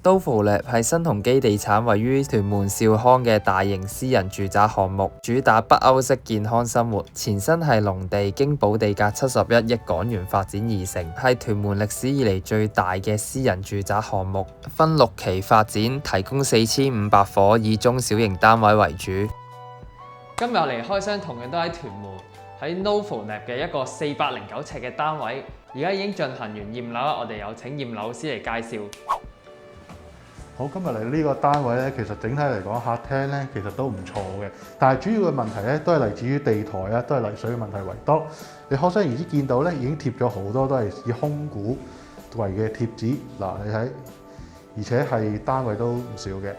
Novo Lab 係新鴻基地產位於屯門兆康嘅大型私人住宅項目，主打北歐式健康生活。前身係農地，經補地價71億港元發展而成，係屯門歷史以嚟最大嘅私人住宅項目，分6期發展，提供4500伙，以中小型單位為主。今日我嚟開箱，同樣都喺屯門，喺 Novo Lab 嘅一個409尺嘅單位，而家已經進行完驗樓啦。我哋有請驗樓師嚟介紹。好，今日嚟呢個單位咧，其實整體嚟講，客廳咧其實都唔錯嘅，但係主要嘅問題咧都係嚟自於地台啊，都係泥水嘅問題為多。你可想而知見到咧，已經貼咗好多都係以空鼓為嘅貼紙。嗱，你睇，而且係單位都唔少嘅。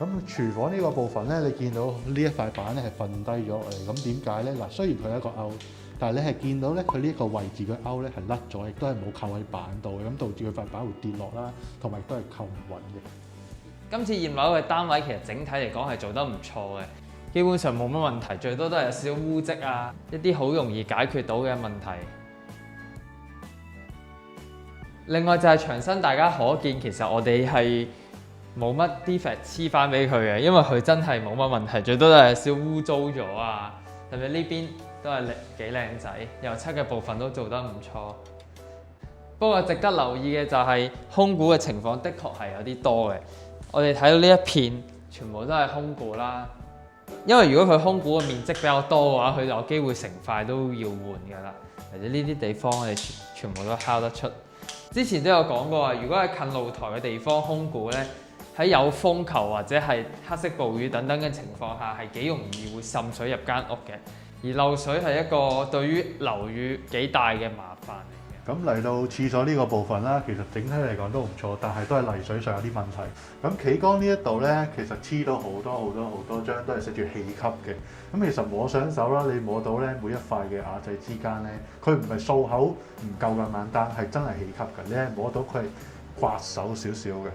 咁廚房呢個部分咧，你見到呢一塊板咧係瞓低咗嚟，咁點解咧？嗱，雖然佢係一個勾，但係你係見到咧，佢呢一個位置嘅勾咧係甩咗，亦都係冇扣喺板度嘅，咁導致佢塊板會跌落啦，同埋亦都係扣唔穩嘅。今次驗樓嘅單位其實整體嚟講係做得唔錯嘅，基本上冇乜問題，最多都係有少少污跡啊，一啲好容易解決到嘅問題。另外就係牆身，大家可見其實我哋係冇乜 defect 黐翻俾佢嘅，因為佢真係冇乜問題，最多都係有少污糟咗啊。特別呢邊都係幾靚仔，油漆嘅部分都做得唔錯。不過值得留意嘅就係空鼓嘅情況，的確係有啲多嘅。我哋睇到呢一片全部都係空鼓啦，因為如果佢空鼓嘅面積比較多嘅話，佢有機會成塊都要換㗎啦。或者呢啲地方我哋全部都敲得出。之前都有講過啊，如果係近露台嘅地方空鼓呢，喺有風球或者係黑色暴雨等等嘅情況下，係幾容易會滲水入間屋嘅。而漏水係一個對於樓宇幾大嘅麻煩嚟嘅。咁嚟到廁所呢個部分啦，其實整體嚟講都唔錯，但係都係泥水上有啲問題。咁企缸呢一度咧，其實黐到好多張都係寫住氣級嘅。咁其實摸上手啦，你摸到咧每一塊嘅瓦仔之間咧，佢唔係掃口唔夠咁簡單，係真係氣級嘅。你係摸到佢係刮手少少嘅。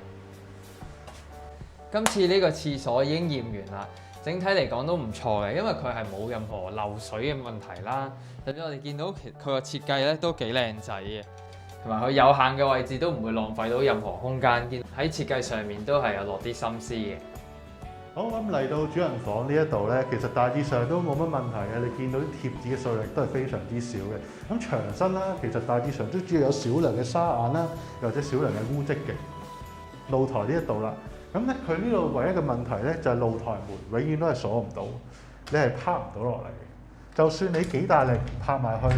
今次呢個廁所已經驗完啦，整體嚟講都唔錯嘅，因為佢係冇任何漏水嘅問題啦。甚至我哋見到佢個設計咧都幾靚仔嘅，同埋佢有限嘅位置都唔會浪費到任何空間，喺設計上面都係有落啲心思嘅。好，咁嚟到主人房呢一度咧，其實大致上都冇乜問題嘅。你見到啲貼紙嘅數量都係非常之少嘅。咁牆身啦，其實大致上都主要有少量嘅沙眼啦，又或者少量嘅污跡嘅。露台呢一度啦。咁咧，佢呢度唯一嘅問題咧，就係露台門永遠都係鎖唔到，你係拍唔到落嚟嘅。就算你幾大力拍埋去，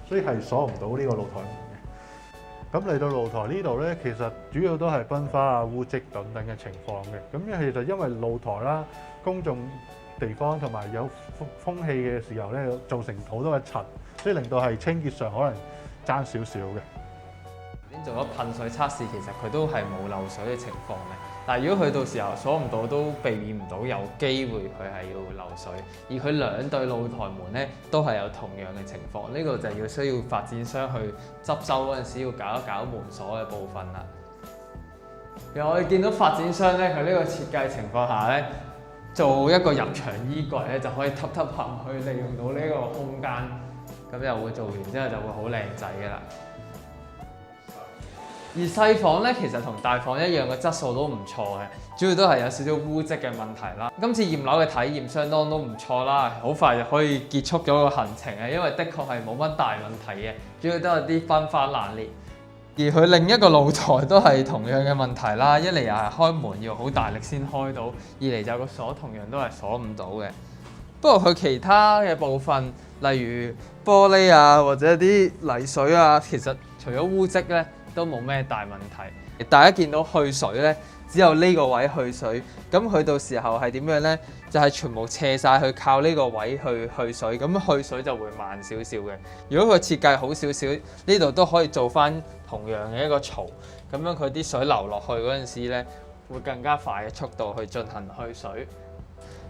所以係鎖唔到呢個露台門嘅。咁嚟到露台呢度咧，其實主要都係崩花啊、污跡等等嘅情況嘅。咁其實因為露台啦、公眾地方同埋有風氣嘅時候咧，造成好多嘅塵，所以令到係清潔上可能爭少少嘅。先做咗噴水測試，其實佢都係冇漏水嘅情況嘅。但係如果佢到時候鎖唔到，都避免唔到有機會佢係要漏水。而佢兩對露台門咧，都係有同樣嘅情況。呢個就要需要發展商去執收嗰陣時，要搞一搞門鎖嘅部分啦。其實我哋見到發展商咧，佢呢個設計情況下咧，做一個入牆衣櫃咧，就可以揼去利用到呢個空間，咁又會做完之後就會好靚仔㗎啦。而細房咧，其實同大房一樣嘅質素都唔錯嘅，主要都係有少少污跡嘅問題啦。今次驗樓嘅體驗相當都唔錯啦，好快就可以結束咗個行程啊！因為的確係冇乜大問題嘅，主要都係啲分花爛裂。而佢另一個露台都係同樣嘅問題啦，一嚟又係開門要好大力先開到，二嚟就個鎖同樣都係鎖唔到嘅。不過佢其他嘅部分，例如玻璃啊或者啲泥水啊，其實除咗污跡咧，都冇咩大問題。大家見到去水咧，只有呢個位去水，咁佢到時候係點樣咧？就係全部斜晒去靠呢個位去水，咁去水就會慢少少嘅。如果佢設計好少少，呢度都可以做翻同樣嘅一個槽，咁樣佢啲水流落去嗰陣時咧，會更加快嘅速度去進行去水。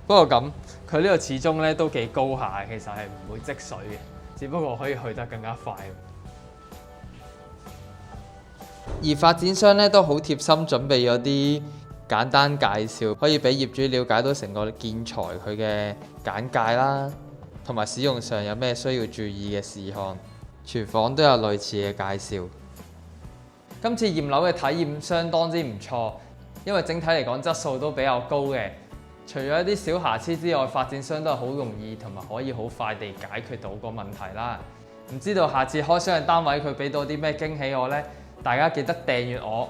不過咁，佢呢個始終咧都幾高下，其實係唔會積水嘅，只不過可以去得更加快。而發展商咧都好貼心準備咗啲簡單介紹，可以俾業主了解到成個建材佢嘅簡介啦。同埋使用上有咩需要注意嘅事項。廚房都有類似嘅介紹。今次驗樓嘅體驗相當之唔錯，因為整體嚟講質素都比較高嘅。除咗一啲小瑕疵之外，發展商都係好容易同埋可以好快地解決到個問題啦。唔知道下次開商嘅單位佢俾到啲咩驚喜我呢？大家記得訂閱我、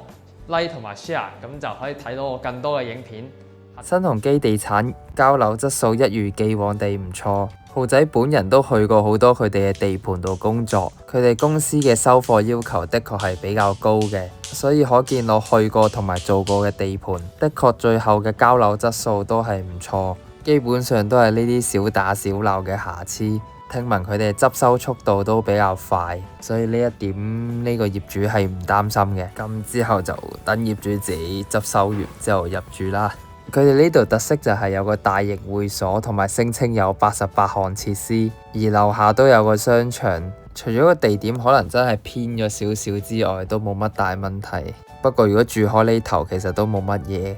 like 同埋 share， 咁就可以睇到我更多嘅影片。新鴻基地產交樓質素一如既往地唔錯，浩仔本人都去過好多佢哋嘅地盤度工作，佢哋公司嘅收貨要求的確係比較高嘅，所以可見我去過同埋做過嘅地盤，的確最後嘅交樓質素都係唔錯，基本上都係呢啲小打小鬧嘅瑕疵。聽聞佢哋執收速度都比較快，所以呢一點呢個業主係唔擔心嘅。咁之後就等業主自己執收完之後入住啦。佢哋呢度特色就係有個大型會所，同埋聲稱有88項設施，而樓下都有個商場。除咗個地點可能真係偏咗少少之外，都冇乜大問題。不過如果住開呢頭，其實都冇乜嘢。